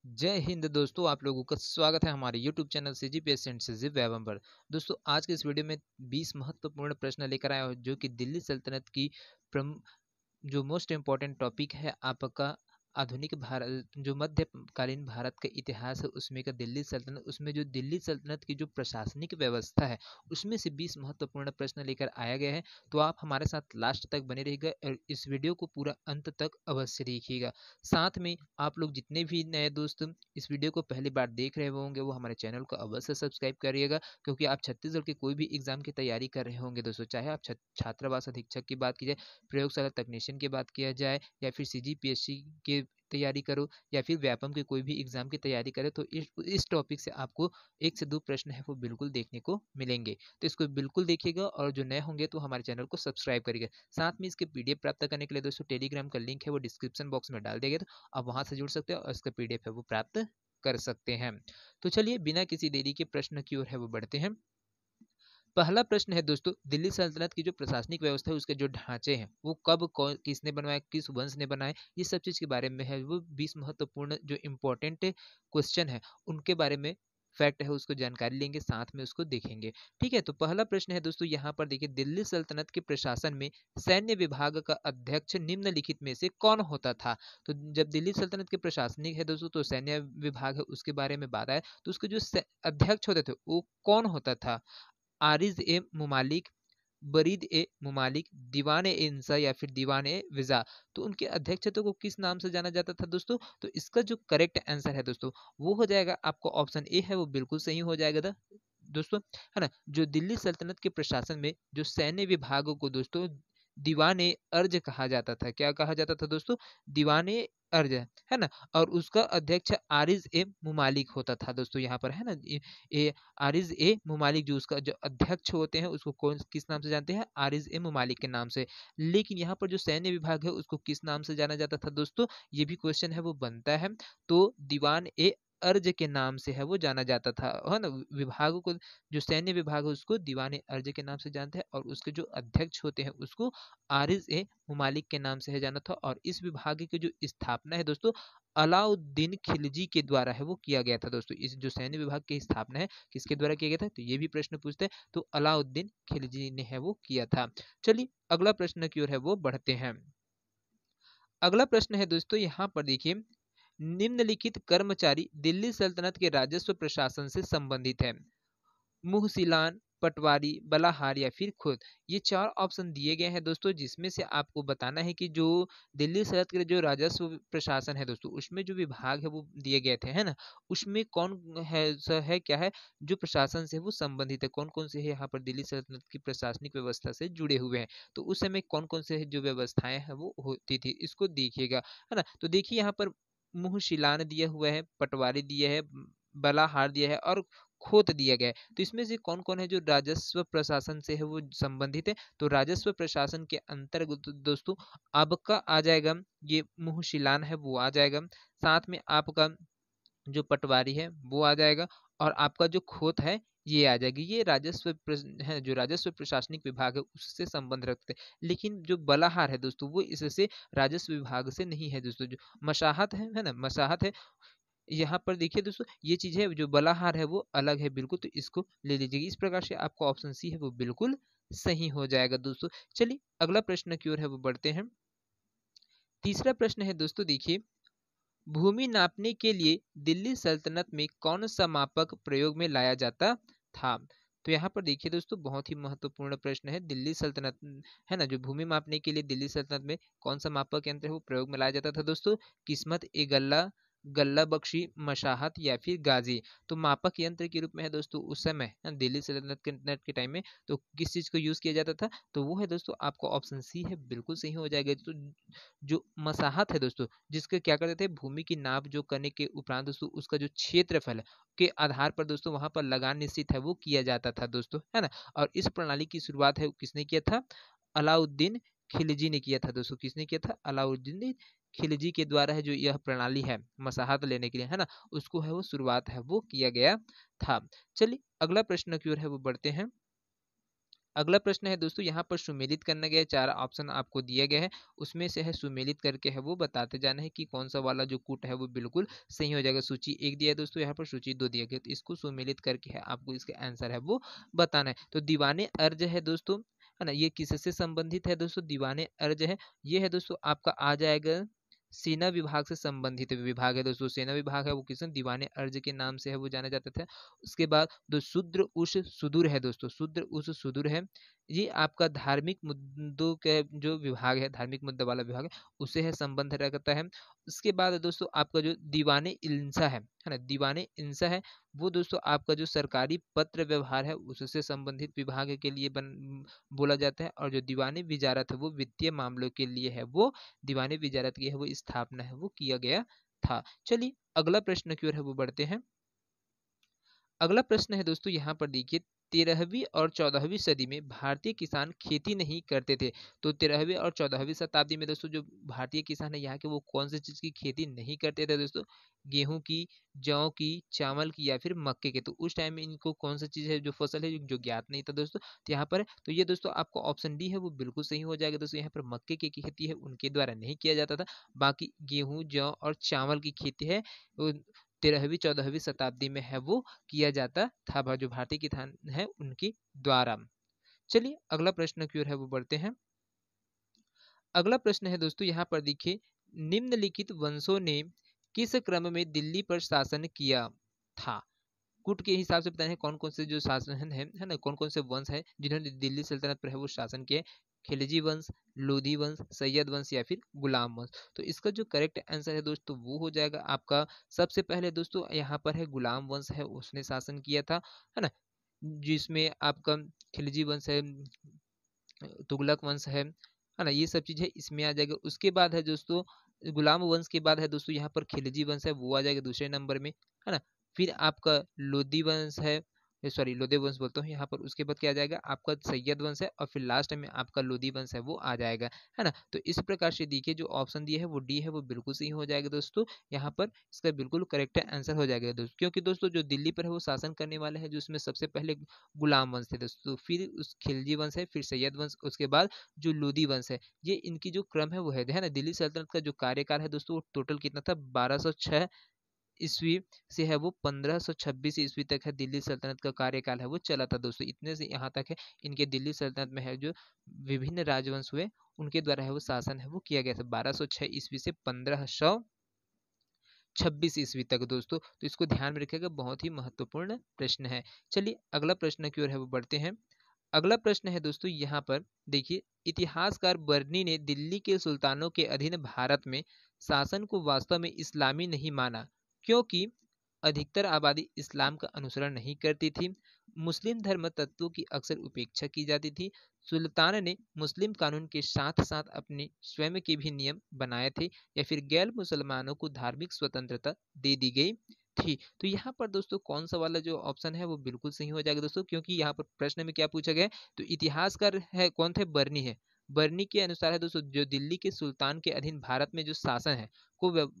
जय हिंद दोस्तों, आप लोगों का स्वागत है हमारे YouTube चैनल CGPS एंड सिजीव एवं पर। दोस्तों, आज के इस वीडियो में 20 महत्वपूर्ण प्रश्न लेकर आया हूं जो कि दिल्ली सल्तनत की प्रम जो मोस्ट इम्पोर्टेंट टॉपिक है आपका आधुनिक भारत, जो मध्यकालीन भारत का इतिहास है उसमें का दिल्ली सल्तनत, उसमें जो दिल्ली सल्तनत की जो प्रशासनिक व्यवस्था है उसमें से 20 महत्वपूर्ण प्रश्न लेकर आया गया है। तो आप हमारे साथ लास्ट तक बने रहिएगा और इस वीडियो को पूरा अंत तक अवश्य देखिएगा। साथ में आप लोग जितने भी नए दोस्त इस वीडियो को पहली बार देख रहे होंगे वो हमारे चैनल को अवश्य सब्सक्राइब करिएगा, क्योंकि आप छत्तीसगढ़ के कोई भी एग्जाम की तैयारी कर रहे होंगे दोस्तों, चाहे आप छात्रावास अधीक्षक की बात की जाए, प्रयोगशाला तकनीशियन की बात किया जाए, या फिर सीजीपीएससी की तैयारी करो, या फिर व्यापम के कोई भी एग्जाम की तैयारी करे, तो इस टॉपिक से आपको 1 से 2 प्रश्न है वो बिल्कुल देखने को मिलेंगे। तो इसको बिल्कुल देखिएगा और जो नए होंगे तो हमारे चैनल को सब्सक्राइब करिएगा। साथ में इसके पीडीएफ प्राप्त करने के लिए दोस्तों टेलीग्राम का लिंक है वो डिस्क्रिप्शन बॉक्स में डाल दिया गया, तो आप वहां से जुड़ सकते हो और इसका पीडीएफ है वो प्राप्त कर सकते हैं। तो चलिए बिना किसी देरी के प्रश्न की ओर है वो बढ़ते हैं। पहला प्रश्न है दोस्तों, दिल्ली सल्तनत की जो प्रशासनिक व्यवस्था है उसके जो ढांचे हैं वो कब कौन किसने बनवाया, किस वंश ने बनाए, ये सब चीज के बारे में है वो 20 महत्वपूर्ण जो इम्पोर्टेंट क्वेश्चन है उनके बारे में फैक्ट है उसको जानकारी लेंगे, साथ में उसको देखेंगे। ठीक है, तो पहला प्रश्न है दोस्तों, यहाँ पर देखिए, दिल्ली सल्तनत के प्रशासन में सैन्य विभाग का अध्यक्ष निम्नलिखित में से कौन होता था। तो जब दिल्ली सल्तनत के प्रशासनिक है दोस्तों तो सैन्य विभाग है उसके बारे में बात आए, तो उसके जो अध्यक्ष होते थे वो कौन होता था। आरिज ए मुमालिक, बरीद ए मुमालिक, दीवान ए इंसा या फिर दीवान ए विजा। तो उनके अध्यक्षता को किस नाम से जाना जाता था दोस्तों। तो इसका जो करेक्ट आंसर है दोस्तों वो हो जाएगा आपको ऑप्शन ए है वो बिल्कुल सही हो जाएगा दोस्तों, है ना। जो दिल्ली सल्तनत के प्रशासन में जो सैन्य विभागों को दोस्तों दीवान ए अर्ज कहा जाता था। क्या कहा जाता था दोस्तों, दीवान ए अर्ज, है ना। और उसका अध्यक्ष आरिज ए मुमालिक होता था दोस्तों, यहाँ पर है ना। ये आरिज ए मुमालिक जो उसका जो अध्यक्ष होते हैं उसको कौन किस नाम से जानते हैं, आरिज ए मुमालिक के नाम से। लेकिन यहाँ पर जो सैन्य विभाग है उसको किस नाम से जाना जाता था दोस्तों, ये भी क्वेश्चन है वो बनता है। तो दीवान ए अर्ज के नाम से है वो जाना जाता था, है ना। विभाग को जो सैन्य विभाग है उसको दीवान ए अर्ज के नाम से जानते हैं और उसके जो अध्यक्ष होते हैं उसको आरिज ए मुमालिक के नाम से है जाना था। और इस विभाग की जो स्थापना है दोस्तों अलाउद्दीन खिलजी के द्वारा है वो किया गया था दोस्तों। इस जो सैन्य विभाग की स्थापना है किसके द्वारा किया गया था, तो ये भी प्रश्न पूछते हैं, तो अलाउद्दीन खिलजी ने है वो किया था। चलिए अगला प्रश्न की ओर है वो बढ़ते हैं। अगला प्रश्न है दोस्तों, यहाँ पर देखिए, निम्नलिखित कर्मचारी दिल्ली सल्तनत के राजस्व प्रशासन से संबंधित है। मुहसिलान, पटवारी, बलाहार या फिर खुद। ये 4 ऑप्शन दिए गए हैं दोस्तों, जिसमें से आपको बताना है कि जो दिल्ली सल्तनत के जो राजस्व प्रशासन है दोस्तों उसमें जो विभाग है वो दिए गए थे, है ना। उसमें कौन है क्या है जो प्रशासन से वो संबंधित है, कौन कौन से है यहाँ पर दिल्ली सल्तनत की प्रशासनिक व्यवस्था से जुड़े हुए हैं। तो उस समय कौन कौन से जो व्यवस्थाएं हैं वो होती थी इसको देखिएगा, है ना। तो देखिए यहाँ पर मुहशिलान दिया हुआ है, पटवारी दिया है, बलाहार दिया है और खोत दिया गया है। तो इसमें से कौन कौन है जो राजस्व प्रशासन से है वो संबंधित है। तो राजस्व प्रशासन के अंतर्गत दोस्तों आपका आ जाएगा ये मुहशिलान है वो आ जाएगा, साथ में आपका जो पटवारी है वो आ जाएगा, और आपका जो खोत है ये आ जाएगी। ये है जो राजस्व प्रशासनिक विभाग है उससे संबंध रखते हैं। लेकिन जो बलाहार है दोस्तों वो इससे राजस्व विभाग से नहीं है दोस्तों। जो मशाहत है ना, मशाहत है, यहाँ पर देखिए दोस्तों ये चीज है जो बलाहार है वो अलग है बिल्कुल, तो इसको ले लीजिएगा। इस प्रकार से आपका ऑप्शन सी है वो बिल्कुल सही हो जाएगा दोस्तों। चलिए अगला प्रश्न की ओर है वो बढ़ते हैं। तीसरा प्रश्न है दोस्तों, देखिए, भूमि नापने के लिए दिल्ली सल्तनत में कौन सा मापक प्रयोग में लाया जाता था। तो यहाँ पर देखिए दोस्तों बहुत ही महत्वपूर्ण प्रश्न है। दिल्ली सल्तनत, है ना, जो भूमि मापने के लिए दिल्ली सल्तनत में कौन सा मापक यंत्र है वो प्रयोग में लाया जाता था दोस्तों। किस्मत ए गल्ला, गल्ला बख्शी, मशाहत या फिर गाजी। तो मापक यंत्र के रूप में है दोस्तों उस समय दिल्ली सल्तनत के टाइम में तो किस चीज को यूज किया जाता था, तो वो है दोस्तों आपको ऑप्शन सी है बिल्कुल सही हो जाएगा। तो जो मसाहत है दोस्तों जिसके क्या करते थे, भूमि की नाप जो करने के उपरांत दोस्तों उसका जो क्षेत्रफल है के आधार पर दोस्तों वहां पर लगान निश्चित है वो किया जाता था दोस्तों, है ना। और इस प्रणाली की शुरुआत है किसने किया था, अलाउद्दीन खिलजी ने किया था दोस्तों। किसने किया था, अलाउद्दीन खिलजी के द्वारा है जो यह प्रणाली है मसाहत लेने के लिए, है ना, उसको है वो शुरुआत है वो किया गया था। चलिए अगला प्रश्न की ओर है वो बढ़ते हैं। अगला प्रश्न है दोस्तों, यहाँ पर सुमेलित करना गया है, 4 ऑप्शन आपको दिया गया है, उसमें से है सुमेलित करके है वो बताते जाना है कि कौन सा वाला जो कूट है वो बिल्कुल सही हो जाएगा। सूची 1 दिया है दोस्तों, यहाँ पर सूची 2 दिया गया, तो इसको सुमेलित करके है आपको इसका आंसर है वो बताना है। तो दीवाने अर्ज है दोस्तों, है ना, ये किससे संबंधित है दोस्तों? दीवाने अर्ज है, ये है दोस्तों आपका आ जाएगा सेना विभाग से संबंधित विभाग है दोस्तों। सेना विभाग है वो किस दीवाने अर्ज के नाम से है वो जाना जाता था। उसके बाद दो शूद्र उस सुदूर है दोस्तों, शूद्र उस सुदूर है, ये आपका धार्मिक मुद्दों के जो विभाग है, धार्मिक मुद्दा वाला विभाग है, उससे है संबंध रखता है। उसके बाद दोस्तों आपका जो दीवाने इंसा है ना, दीवाने इंसा है वो दोस्तों आपका जो सरकारी पत्र व्यवहार है उससे संबंधित विभाग के लिए बोला जाता है। और जो दीवानी विजारत है वो वित्तीय मामलों के लिए है, वो दीवानी विजारत की है वो स्थापना है वो किया गया था। चलिए अगला प्रश्न की ओर है वो बढ़ते हैं। अगला प्रश्न है दोस्तों, यहाँ पर देखिए 13वीं और 14वीं सदी में भारतीय किसान खेती नहीं करते थे। तो 13वीं और 14वीं शताब्दी में दोस्तों जो भारतीय किसान है यहाँ के वो कौन सी चीज की खेती नहीं करते थे दोस्तों? गेहूं की, जौ की, चावल की या फिर मक्के के। तो उस टाइम में इनको कौन सी चीज है जो फसल है जो ज्ञात नहीं था दोस्तों, तो यहाँ पर तो ये दोस्तों आपको ऑप्शन डी है वो बिल्कुल सही हो जाएगा दोस्तों। यहाँ पर मक्के की खेती है उनके द्वारा नहीं किया जाता था, बाकी गेहूं, जौ और चावल की खेती है 13वीं 14वीं शताब्दी में है वो किया जाता था, जो भारतीय किसान है उनके द्वारा। चलिए अगला प्रश्न की ओर है वो बढ़ते हैं। अगला प्रश्न है दोस्तों, यहाँ पर देखिए निम्नलिखित वंशों ने किस क्रम में दिल्ली पर शासन किया था? कुट के हिसाब से बताए हैं कौन कौन से जो शासन है ना, कौन कौन से वंश है जिन्होंने दिल्ली सल्तनत पर है वो शासन किया है? खिलजी वंश, लोधी वंश, सैयद वंश या फिर गुलाम वंश। तो इसका जो करेक्ट आंसर है दोस्तों वो हो जाएगा आपका सबसे पहले दोस्तों यहाँ पर है गुलाम वंश है उसने शासन किया था, है ना, जिसमें आपका खिलजी वंश है, तुगलक वंश है ना, ये सब चीज है इसमें आ जाएगा। उसके बाद है दोस्तों गुलाम वंश के बाद है दोस्तों यहाँ पर खिलजी वंश है वो आ जाएगा दूसरे नंबर में, है ना। फिर आपका लोधी वंश है, सॉरी लोधी वंश बोलता हूँ यहाँ पर, उसके बाद क्या आ जाएगा आपका सैयद वंश है और फिर लास्ट में आपका लोधी वंश है वो आ जाएगा, है ना। तो इस प्रकार से देखिए जो ऑप्शन दिया है वो डी है वो बिल्कुल सही हो जाएगा दोस्तों। यहाँ पर इसका बिल्कुल करेक्ट आंसर हो जाएगा दोस्तों, क्योंकि दोस्तों जो दिल्ली पर है वो शासन करने वाले हैं जो उसमें सबसे पहले गुलाम वंश थे दोस्तों, फिर उस खिलजी वंश है, फिर सैयद वंश, उसके बाद जो लोधी वंश है। ये इनकी जो क्रम है वो है ना। दिल्ली सल्तनत का जो कार्यकाल है दोस्तों वो टोटल कितना था? 1206 ईस्वी से है वो 1526 ईस्वी तक है दिल्ली सल्तनत का कार्यकाल है वो चला था दोस्तों। इतने से यहाँ तक है इनके दिल्ली सल्तनत में है जो विभिन्न राजवंश हुए उनके द्वारा है वो शासन है वो किया गया था 1206 ईस्वी से 1526 ईस्वी तक दोस्तों। तो इसको ध्यान में रखिएगा, बहुत ही महत्वपूर्ण प्रश्न है। चलिए अगला प्रश्न की ओर है वो बढ़ते हैं। अगला प्रश्न है दोस्तों यहाँ पर देखिए इतिहासकार बर्नी ने दिल्ली के सुल्तानों के अधीन भारत में शासन को वास्तव में इस्लामी नहीं माना, क्योंकि अधिकतर आबादी इस्लाम का अनुसरण नहीं करती थी, मुस्लिम धर्म तत्वों की अक्सर उपेक्षा की जाती थी, सुल्तान ने मुस्लिम कानून के साथ साथ अपने स्वयं के भी नियम बनाए थे, या फिर गैर मुसलमानों को धार्मिक स्वतंत्रता दे दी गई थी। तो यहाँ पर दोस्तों कौन सा वाला जो ऑप्शन है वो बिल्कुल सही हो जाएगा दोस्तों, क्योंकि यहाँ पर प्रश्न में क्या पूछा गया है? तो इतिहासकार है कौन थे? बर्नी है। बर्नी के अनुसार है दोस्तों जो दिल्ली के सुल्तान के अधीन भारत में जो शासन है को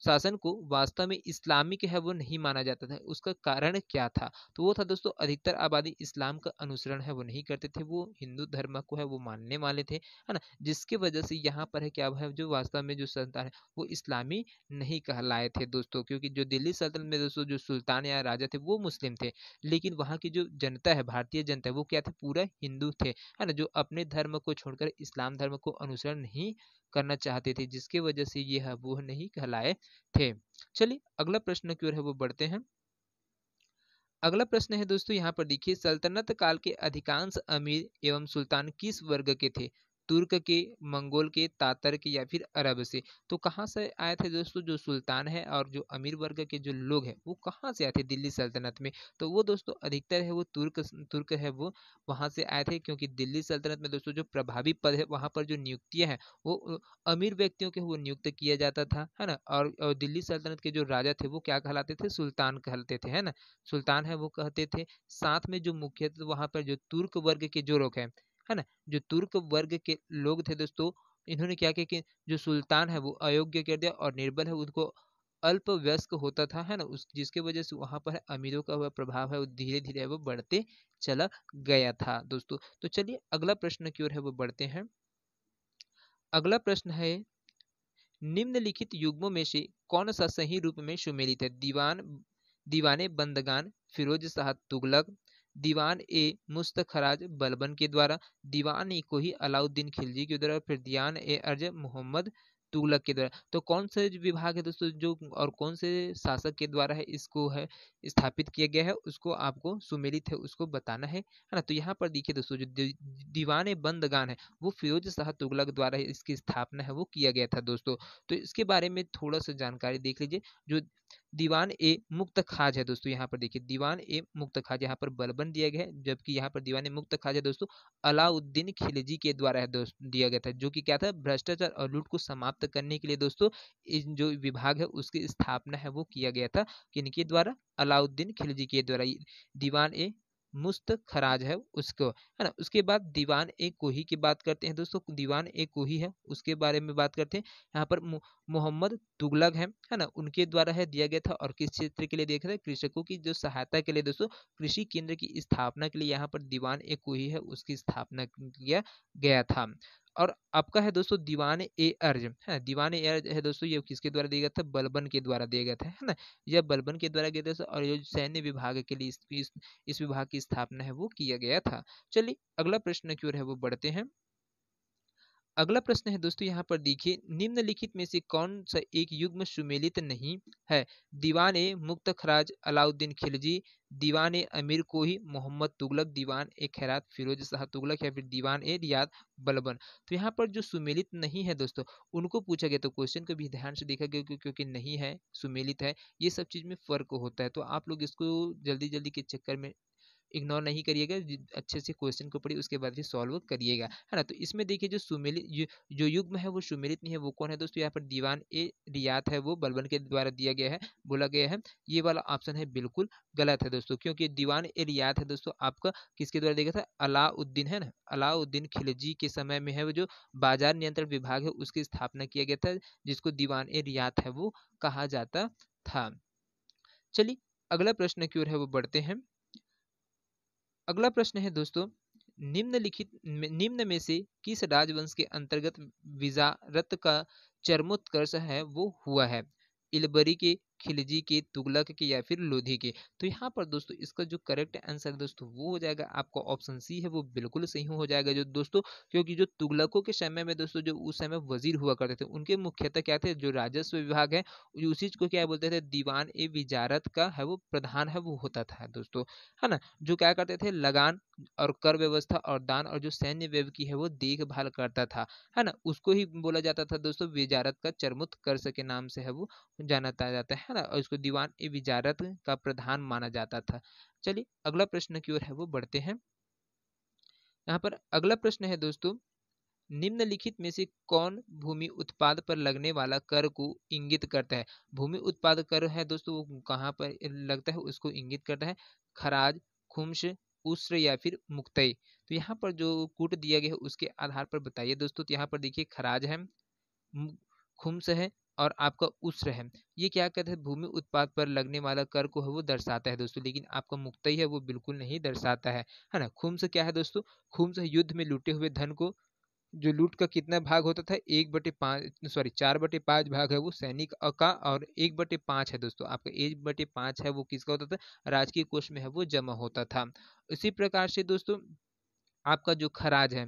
शासन को वास्तव में इस्लामिक है वो नहीं माना जाता था। उसका कारण क्या था? तो वो था दोस्तों अधिकतर आबादी इस्लाम का अनुसरण है वो नहीं करते थे, वो हिंदू धर्म को है वो मानने वाले थे, है ना। जिसके वजह से यहाँ पर है क्या है जो वास्तव में जो सुल्तान है वो इस्लामी नहीं कहलाए थे दोस्तों, क्योंकि जो दिल्ली सल्तनत में दोस्तों जो सुल्तान या राजा थे वो मुस्लिम थे, लेकिन वहाँ की जो जनता है भारतीय जनता है वो क्या थे? पूरा हिंदू थे, है ना, जो अपने धर्म को छोड़कर इस्लाम धर्म को अनुसरण नहीं करना चाहते थे, जिसके वजह से ये है वो नहीं कहलाए थे। चलिए अगला प्रश्न की ओर है वो बढ़ते हैं। अगला प्रश्न है दोस्तों यहाँ पर देखिए सल्तनत काल के अधिकांश अमीर एवं सुल्तान किस वर्ग के थे? तुर्क के, मंगोल के, तातर के या फिर अरब से। तो कहाँ से आए थे दोस्तों जो सुल्तान है और जो अमीर वर्ग के जो लोग हैं वो कहाँ से आए थे दिल्ली सल्तनत में? तो वो दोस्तों अधिकतर है वो तुर्क है वो वहाँ से आए थे, क्योंकि दिल्ली सल्तनत में दोस्तों जो प्रभावी पद है वहाँ पर जो नियुक्तियां हैं वो अमीर व्यक्तियों के वो नियुक्त किया जाता था, है ना। और दिल्ली सल्तनत के जो राजा थे वो क्या कहलाते थे? सुल्तान कहलाते थे, है ना, सुल्तान है वो कहते थे। साथ में जो मुख्य वहां पर जो तुर्क वर्ग के जो लोग हैं, है ना, जो तुर्क वर्ग के लोग थे दोस्तों, इन्होंने क्या किया कि जो सुल्तान है वो अयोग्य कर दिया और निर्बल है उनको अल्प वयस्क होता था, है ना, उस जिसके वजह से वहां पर अमीरों का वह प्रभाव है वो धीरे धीरे वो बढ़ते चला गया था दोस्तों। तो चलिए अगला प्रश्न की ओर है वो बढ़ते हैं। अगला प्रश्न है, निम्नलिखित युग्मों में से कौन सा सही रूप में सुमेलित है? दीवाने बंदगान फिरोज शाह तुगलक, दीवान ए मुस्तखराज बलबन के द्वारा, दीवान ए कोही अलाउद्दीन खिलजी के द्वारा, फिर दीवान ए अर्ज मोहम्मद तुगलक के द्वारा। तो कौन से जो विभाग है दोस्तों जो और कौन से शासक के द्वारा है इसको है स्थापित किया गया है उसको आपको सुमेलित है उसको बताना है ना। तो यहाँ पर देखिए दोस्तों जो दीवान बंदगान है वो फिरोज शाह तुगलक द्वारा इसकी स्थापना है वो किया गया था दोस्तों। तो इसके बारे में थोड़ा सा जानकारी देख लीजिए। जो दीवान ए मुक्त खाज है दोस्तों, यहाँ पर देखिए दीवान ए मुक्त खाज यहाँ पर बलबन दिया गया है, जबकि यहाँ पर दीवान ए मुक्त खाज है दोस्तों अलाउद्दीन खिलजी के द्वारा है दोस्तों दिया गया था, जो कि क्या था भ्रष्टाचार और लूट को समाप्त करने के लिए दोस्तों इन जो विभाग है उसकी स्थापना है वो किया गया था किनके द्वारा? अलाउद्दीन खिलजी के द्वारा। दीवान ए मुस्त खराज है उसको, है ना। उसके बाद दीवान ए कोही की बात करते हैं दोस्तों, दीवान ए कोही है उसके बारे में बात करते हैं। यहाँ पर मोहम्मद तुगलक है ना, उनके द्वारा है दिया गया था। और किस क्षेत्र के लिए देखा था? कृषकों की जो सहायता के लिए दोस्तों कृषि केंद्र की स्थापना के लिए यहाँ पर दीवान ए कोही है उसकी स्थापना किया गया था। और आपका है दोस्तों दीवान ए अर्ज है, दीवान ए अर्ज है दोस्तों ये किसके द्वारा दिया गया था? बलबन के द्वारा दिया गया था, है ना। यह बलबन के द्वारा दिया गया था और ये सैन्य विभाग के लिए इस विभाग की स्थापना है वो किया गया था। चलिए अगला प्रश्न की ओर है वो बढ़ते हैं। अगला प्रश्न है दोस्तों यहाँ पर देखिए, निम्नलिखित में से कौन सा एक युग्म सुमेलित नहीं है? दीवान ए मुक्त खराज अलाउद्दीन खिलजी, दीवान ए अमीर कोही मोहम्मद तुगलक, दीवान ए खैरात फिरोज शाह तुगलक, या फिर दीवान ए रियाद बलबन। तो यहाँ पर जो सुमेलित नहीं है दोस्तों उनको पूछा गया, तो क्वेश्चन को भी ध्यान से देखा गया क्योंकि नहीं है सुमेलित है ये सब चीज में फर्क होता है। तो आप लोग इसको जल्दी जल्दी के चक्कर में इग्नोर नहीं करिएगा, अच्छे से क्वेश्चन को पढ़िए उसके बाद ही सॉल्व करिएगा, है ना। तो इसमें देखिए जो सुमेलित जो युग्म है वो सुमेलित नहीं है वो कौन है दोस्तों? यहाँ पर दीवान ए रियात है वो बलबन के द्वारा दिया गया है, बोला गया है। ये वाला ऑप्शन है बिल्कुल गलत है दोस्तों, क्योंकि दीवान ए रियात है दोस्तों आपका किसके द्वारा दिया गया था? अलाउद्दीन, है ना, अलाउद्दीन खिलजी के समय में है वो जो बाजार नियंत्रण विभाग है उसकी स्थापना किया गया था, जिसको दीवान ए रियात है वो कहा जाता था। चलिए अगला प्रश्न की ओर है वो बढ़ते हैं। अगला प्रश्न है दोस्तों, निम्न में से किस राजवंश के अंतर्गत विजारत का चरमोत्कर्ष है वो हुआ है? इलबरी के, खिलजी के, तुगलक के, या फिर लोधी के? तो यहाँ पर दोस्तों इसका जो करेक्ट आंसर दोस्तों वो हो जाएगा आपका ऑप्शन सी है वो बिल्कुल सही हो जाएगा जो दोस्तों, क्योंकि जो तुगलकों के समय में दोस्तों जो उस समय वजीर हुआ करते थे उनके मुख्यतः क्या थे? जो राजस्व विभाग है उसी को क्या बोलते थे? दीवान ए विजारत का है वो प्रधान है वो होता था दोस्तों, है ना। जो क्या करते थे? लगान और कर व्यवस्था और दान और जो सैन्य व्यय की है वो देखभाल करता था, है ना। उसको ही बोला जाता था दोस्तों विजारत का चरमोत्कर्ष के नाम से है वो जाना जाता है ना, और इसको दीवान ए विजारत का प्रधान माना जाता था। चलिए अगला प्रश्न की ओर है वो बढ़ते हैं। यहाँ पर अगला प्रश्न है दोस्तों, निम्नलिखित में से कौन भूमि उत्पाद पर लगने वाला कर को इंगित करता है? भूमि उत्पाद कर है दोस्तों वो कहाँ पर लगता है उसको इंगित करता है? खराज, खुम्स, उस्र, या फिर मुक्तई? तो यहाँ पर जो कूट दिया गया है उसके आधार पर बताइए दोस्तों। तो यहाँ पर देखिए खराज है, खुम्स है और आपका उस्र है। ये क्या कहते हैं? भूमि उत्पाद पर लगने वाला कर को है वो दर्शाता है दोस्तों, लेकिन आपका मुक्तई है वो बिल्कुल नहीं दर्शाता है ना। खुम्स क्या है दोस्तों? खुम्स है युद्ध में लूटे हुए धन को, जो लूट का कितना भाग होता था? 1/5 सॉरी 4/5 भाग है वो सैनिक का, और 1/5 है दोस्तों आपका 1/5 है वो किसका होता था? राजकीय कोष में है वो जमा होता था। इसी प्रकार से दोस्तों आपका जो खराज है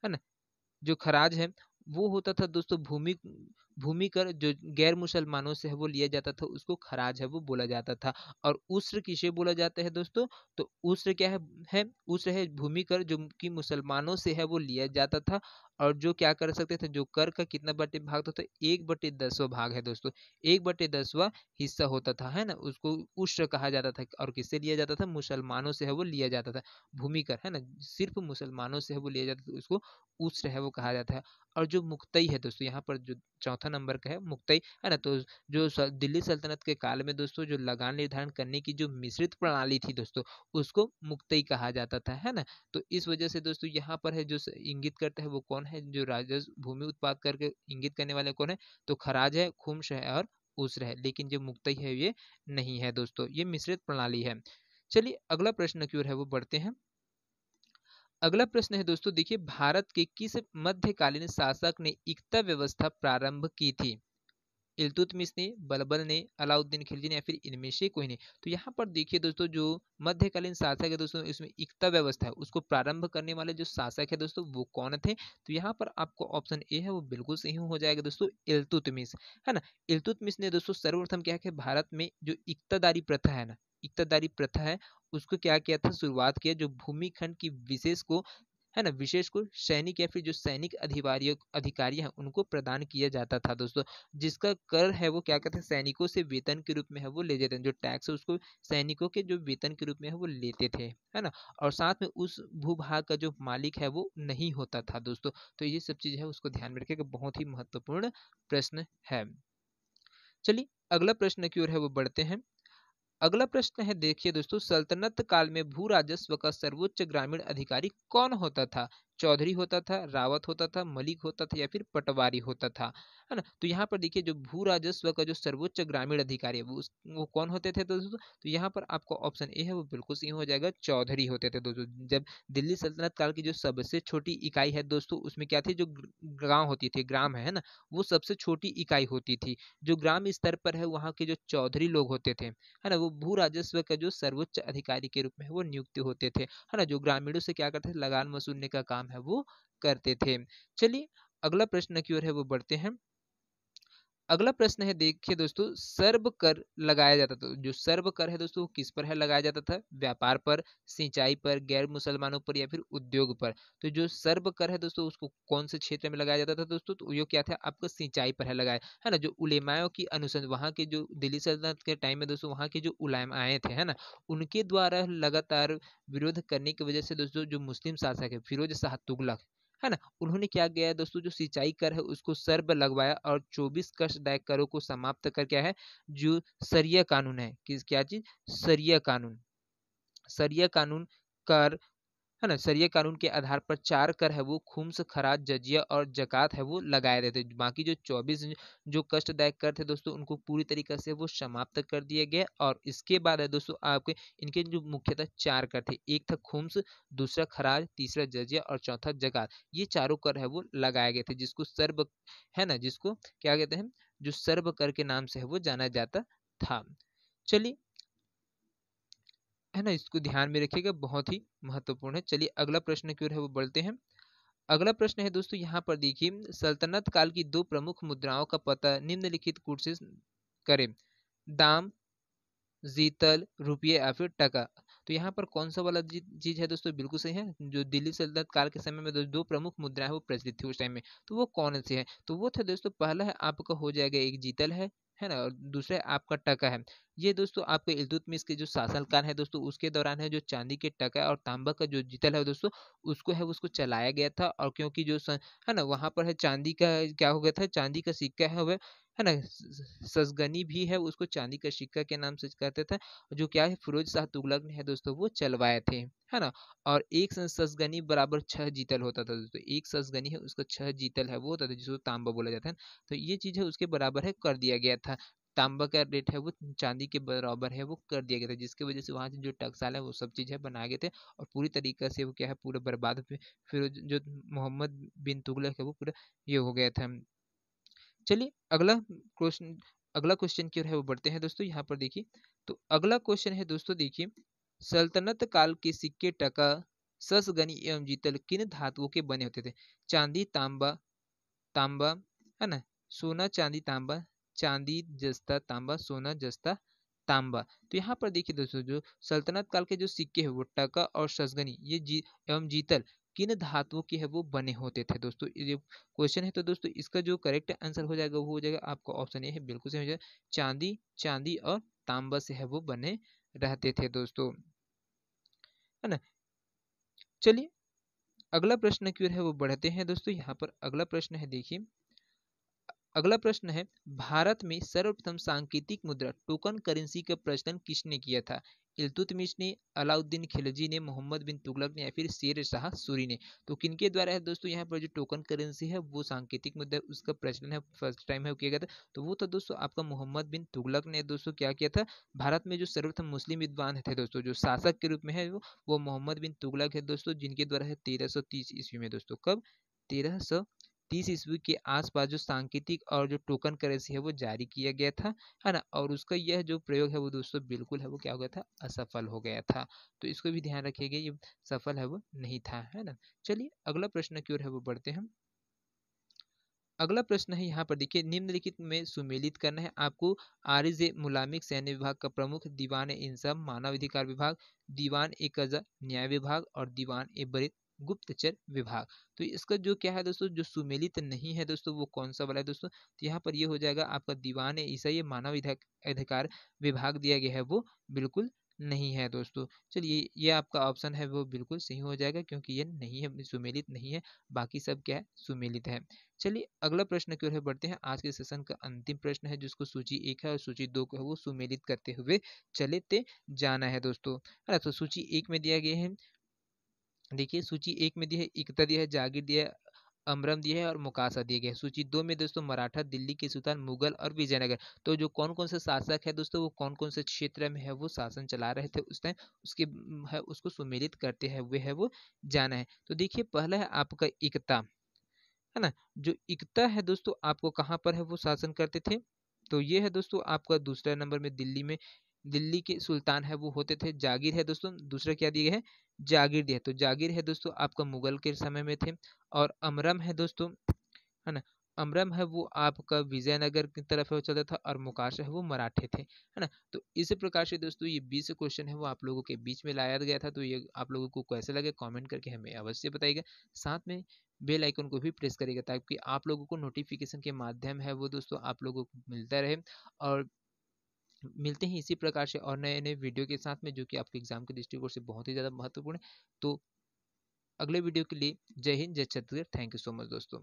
ना, जो खराज है वो होता था दोस्तों भूमि भूमि कर जो गैर मुसलमानों से है वो लिया जाता था उसको खराज है वो बोला जाता था। और उस्र किसे बोला जाता है दोस्तों? तो उस्र क्या है उस्र है भूमि कर जो कि मुसलमानों से है वो लिया जाता था, और जो क्या कर सकते थे? जो कर का कितना बटे भाग होता है? 1/10वां भाग है दोस्तों, 1/10वां हिस्सा होता था, है ना। उसको उस्र कहा जाता था, और किससे लिया जाता था? मुसलमानों से है वो लिया जाता था। भूमि कर है ना सिर्फ मुसलमानों से है वो लिया जाता था, उसको उस्र है वो कहा जाता है। और जो मुक्तई है दोस्तों यहाँ पर जो चौथा नंबर का है मुक्तई, है ना, तो जो दिल्ली सल्तनत के काल में दोस्तों जो लगान निर्धारण करने की जो मिश्रित प्रणाली थी दोस्तों उसको मुक्तई कहा जाता था, है ना। तो इस वजह से दोस्तों यहाँ पर है जो इंगित करता है वो कौन है? जो राजस्व भूमि उत्पाद करके इंगित करने वाले कौन है? तो खराज है, खुम्स है और उष्ण है, लेकिन जो मुक्तई है ये नहीं है दोस्तों, ये मिश्रित प्रणाली है। चलिए अगला प्रश्न की ओर है वो बढ़ते हैं। अगला प्रश्न है दोस्तों, देखिए भारत के किस मध्यकालीन शासक ने एकता व्यवस्था प्रारंभ की थी? इल्तुतमिश ने, बलबल ने, अलाउद्दीन खिलजी ने, या फिर इनमें से कोई ने? तो यहाँ पर देखिए दोस्तों, जो मध्यकालीन शासक है दोस्तों, इसमें एकता व्यवस्था है उसको प्रारंभ करने वाले जो शासक है दोस्तों वो कौन थे? तो यहाँ पर आपको ऑप्शन ए है वो बिल्कुल सही हो जाएगा दोस्तों, इल्तुतमिश, है ना। इल्तुतमिश ने दोस्तों सर्वप्रथम क्या किया, भारत में जो इक्तादारी प्रथा है ना, इक्तादारी प्रथा है उसको क्या किया था, शुरुआत किया, जो भूमिखंड की विशेष को, है ना, विशेष को सैनिक या फिर जो सैनिक अधिकारी हैं उनको प्रदान किया जाता था दोस्तों, जिसका कर है वो क्या कहते हैं, सैनिकों से वेतन के रूप में है वो ले जाते हैं, जो टैक्स है उसको सैनिकों के जो वेतन के रूप में है वो लेते थे, है ना। और साथ में उस भूभाग का जो मालिक है वो नहीं होता था दोस्तों। तो ये सब चीज है उसको ध्यान में रखिएगा, बहुत ही महत्वपूर्ण प्रश्न है। चलिए अगला प्रश्न की ओर है वो बढ़ते हैं। अगला प्रश्न है, देखिए दोस्तों, सल्तनत काल में भू राजस्व का सर्वोच्च ग्रामीण अधिकारी कौन होता था? चौधरी होता था, रावत होता था, मलिक होता था, या फिर पटवारी होता था, है ना। तो यहाँ पर देखिए जो भू राजस्व का जो सर्वोच्च ग्रामीण अधिकारी है वो कौन होते थे दोस्तों? तो यहाँ पर आपको ऑप्शन ए है वो बिल्कुल सही हो जाएगा, चौधरी होते थे दोस्तों। जब दिल्ली सल्तनत काल की जो सबसे छोटी इकाई है दोस्तों, उसमें क्या थी, जो गांव होती थी, ग्राम है ना, वो सबसे छोटी इकाई होती थी। जो ग्राम स्तर पर है वहाँ के जो चौधरी लोग होते थे, है ना, वो भू राजस्व का जो सर्वोच्च अधिकारी के रूप में वो नियुक्त होते थे, है ना, जो ग्रामीणों से क्या करते थे, लगान वसूलने का काम है वो करते थे। चलिए अगला प्रश्न की ओर है वो बढ़ते हैं। अगला प्रश्न है, देखिए दोस्तों, सर्व कर लगाया जाता था, जो सर्व कर है दोस्तों किस पर है लगाया जाता था? व्यापार पर, सिंचाई पर, गैर मुसलमानों पर, या फिर उद्योग पर? तो जो सर्व कर है दोस्तों उसको कौन से क्षेत्र में लगाया जाता था दोस्तों? तो ये क्या था, आपका सिंचाई पर है लगाया, है ना। जो उलेमाओं की अनुसंधान, वहाँ के जो दिल्ली सल्तनत के टाइम में दोस्तों वहाँ के जो उलेमाए थे, है ना, उनके द्वारा लगातार विरोध करने की वजह से दोस्तों जो मुस्लिम शासक है फिरोज शाह तुगलक, है ना, उन्होंने क्या किया है दोस्तों, जो सिंचाई कर है उसको सर्ब लगवाया और 24 कष्टदायक करों को समाप्त कर, क्या है, जो सरिया कानून है, किस क्या चीज, सरिया कानून, सरिया कानून कर, है ना, सरिया कानून के आधार पर 4 कर है वो खुम्स, खराज, जजिया और जकात है वो लगाए देते। बाकी जो 24 जो कष्टदायक कर थे दोस्तों उनको पूरी तरीके से वो समाप्त कर दिए गए। और इसके बाद है दोस्तों आपके इनके जो मुख्यतः 4 कर थे, एक था खुम्स, दूसरा खराज, तीसरा जजिया और चौथा जकात। ये चारों कर है वो लगाए गए थे, जिसको सर्ब, है ना, जिसको क्या कहते हैं, जो सर्ब कर के नाम से है वो जाना जाता था। चलिए, है ना, इसको ध्यान में रखिएगा, बहुत ही महत्वपूर्ण है। चलिए अगला प्रश्न की ओर है वो बढ़ते हैं। अगला प्रश्न है दोस्तों, यहाँ पर देखिए, सल्तनत काल की 2 प्रमुख मुद्राओं का पता निम्नलिखित कोशिश करें। दाम, जीतल, रुपये या फिर टका? तो यहाँ पर कौन सा वाला चीज है दोस्तों, बिल्कुल सही है, जो दिल्ली सल्तनत काल के समय में दो प्रमुख मुद्राएं वो प्रचलित थी उस टाइम में। तो वो कौन से हैं? तो वो थे दोस्तों, पहला है आपका हो जाएगा एक जीतल है ना, और दूसरा आपका टका है। ये दोस्तों आपके इल्तुतमिश के जो शासनकाल है दोस्तों उसके दौरान है, जो चांदी के टका और तांबा का जो जीतल है दोस्तों उसको है उसको चलाया गया था। और क्योंकि जो है ना वहां पर है चांदी का क्या हो गया था, चांदी का सिक्का है ना, ससगनी भी है उसको चांदी का सिक्का के नाम से करते थे, जो क्या है फिरोज शाह तुगलक ने है दोस्तों वो चलवाए थे, है ना। और एक ससगनी बराबर 6 जीतल होता था दोस्तों, एक ससगनी है उसका 6 जीतल है वो होता था, जिसको तांबा बोला जाता है। तो ये चीज है उसके बराबर है कर दिया गया था, तांबा का रेट है वो चांदी के बराबर है वो कर दिया गया था, जिसकी वजह से वहां से जो टकसाल है वो सब चीज है बनाए गए थे। और पूरी तरीके से वो क्या है पूरा बर्बाद, फिर जो मोहम्मद बिन तुगलक है वो पूरा ये हो गया था। चलिए अगला क्वेश्चन की ओर है वो बढ़ते हैं दोस्तों। यहाँ पर देखिए, तो अगला क्वेश्चन है दोस्तों, देखिए, सल्तनत काल के सिक्के टका ससगनी एवं जीतल किन धातुओं के बने होते थे? चांदी, तांबा, तांबा, है ना, सोना, चांदी, तांबा, चांदी, जस्ता, तांबा, सोना, जस्ता, तांबा। तो यहाँ पर देखिए दोस्तों, जो सल्तनत काल के जो सिक्के हैं वो टका और ससगनी ये एवं जीतल किन धातुओं के है वो बने होते थे दोस्तों, ये क्वेश्चन है। तो दोस्तों इसका जो करेक्ट आंसर हो जाएगा वो हो जाएगा आपका ऑप्शन ए है, बिल्कुल सही हो जाएगा, चांदी, चांदी और तांबा से है वो बने रहते थे दोस्तों, है ना। चलिए अगला प्रश्न की ओर है वो बढ़ते हैं दोस्तों। यहाँ पर अगला प्रश्न है, देखिए अगला प्रश्न है, भारत में सर्वप्रथम सांकेतिक मुद्रा टोकन करेंसी का प्रचलन किसने किया था? इल्तुतमिश ने, अलाउद्दीन खिलजी ने, मोहम्मद बिन तुगलक ने या फिर शेर शाह सूरी ने। तो किनके द्वारा है दोस्तों यहाँ पर जो टोकन करेंसी है वो सांकेतिक मुद्रा उसका प्रचलन है फर्स्ट टाइम है किया गया था, तो वो था दोस्तों आपका मोहम्मद बिन तुगलक ने दोस्तों क्या किया था। भारत में जो सर्वप्रथम मुस्लिम विद्वान थे दोस्तों जो शासक के रूप में है वो मोहम्मद बिन तुगलक है दोस्तों, जिनके द्वारा है 1330 ईस्वी में दोस्तों। कब? 1330 ईस्वी के आसपास जो सांकेतिक और जो टोकन करेंसी है वो जारी किया गया था, है ना। और उसका यह जो प्रयोग है वो दोस्तों बिल्कुल है वो क्या हो गया था, असफल हो गया था। तो इसको भी ध्यान रखिएगा, ये सफल है वो नहीं था, है ना। चलिए अगला प्रश्न की ओर है वो बढ़ते हैं। अगला प्रश्न है यहाँ पर देखिए, निम्नलिखित में सुमेलित करना है आपको। आरिज ए मुलामिक सैन्य विभाग का प्रमुख, दीवान ए इंसाफ मानवाधिकार विभाग, दीवान ए कजा न्याय विभाग और दीवान ए बरीत गुप्तचर विभाग। तो इसका जो क्या है दोस्तों, जो सुमेलित नहीं है दोस्तों वो कौन सा वाला है दोस्तों, तो यहाँ पर ये हो जाएगा आपका दीवान ए ईसाई मानव अधिकार विभाग दिया गया है वो बिल्कुल नहीं है दोस्तों। चलिए ये आपका ऑप्शन है वो बिल्कुल सही हो जाएगा, क्योंकि ये नहीं है, सुमेलित नहीं है, बाकी सब क्या है, सुमेलित है। चलिए अगला प्रश्न की ओर बढ़ते हैं। आज के सेशन का अंतिम प्रश्न है जिसको सूची 1 है और सूची 2 को है वो सुमेलित करते हुए चलते जाना है दोस्तों, है ना। तो सूची 1 में दिया गया है, देखिए सूची 1 में दिया है इकता दिया है, जागीर दिया है, अमरम दिया है और मुकासा दिया गया है। सूची 2 में दोस्तों मराठा, दिल्ली के सुल्तान, मुगल और विजयनगर। तो जो कौन कौन से शासक है दोस्तों, वो कौन कौन से क्षेत्र में है वो शासन चला रहे थे उस टाइम, उसके है उसको सुमेलित करते हैं हुए है वो जाना है। तो देखिए पहला है आपका इकता, है ना। जो इकता है दोस्तों आपको कहाँ पर है वो शासन करते थे, तो ये है दोस्तों आपका दूसरा नंबर में दिल्ली में, दिल्ली के सुल्तान है वो होते थे। जागीर है दोस्तों, दूसरा क्या दिया गया है, जागीर दिया है। तो जागीर है दोस्तों आपका मुगल के समय में थे। और अमरम है दोस्तों, है ना, अमरम है वो आपका विजयनगर की तरफ है वो चलता था, और मुकाशा है वो मराठे थे, है ना। तो इस प्रकार से दोस्तों ये 20 क्वेश्चन है वो आप लोगों के बीच में लाया गया था। तो ये आप लोगों को कैसे लगे कमेंट करके हमें अवश्य बताइएगा। साथ में बेल आइकन को भी प्रेस करिएगा ताकि आप लोगों को नोटिफिकेशन के माध्यम है वो दोस्तों आप लोगों को मिलता रहे। और मिलते हैं इसी प्रकार से और नए नए वीडियो के साथ में, जो कि आपके एग्जाम के दृष्टिकोण से बहुत ही ज़्यादा महत्वपूर्ण है। तो अगले वीडियो के लिए जय हिंद, जय Chhattisgarh. Thank you so much दोस्तों।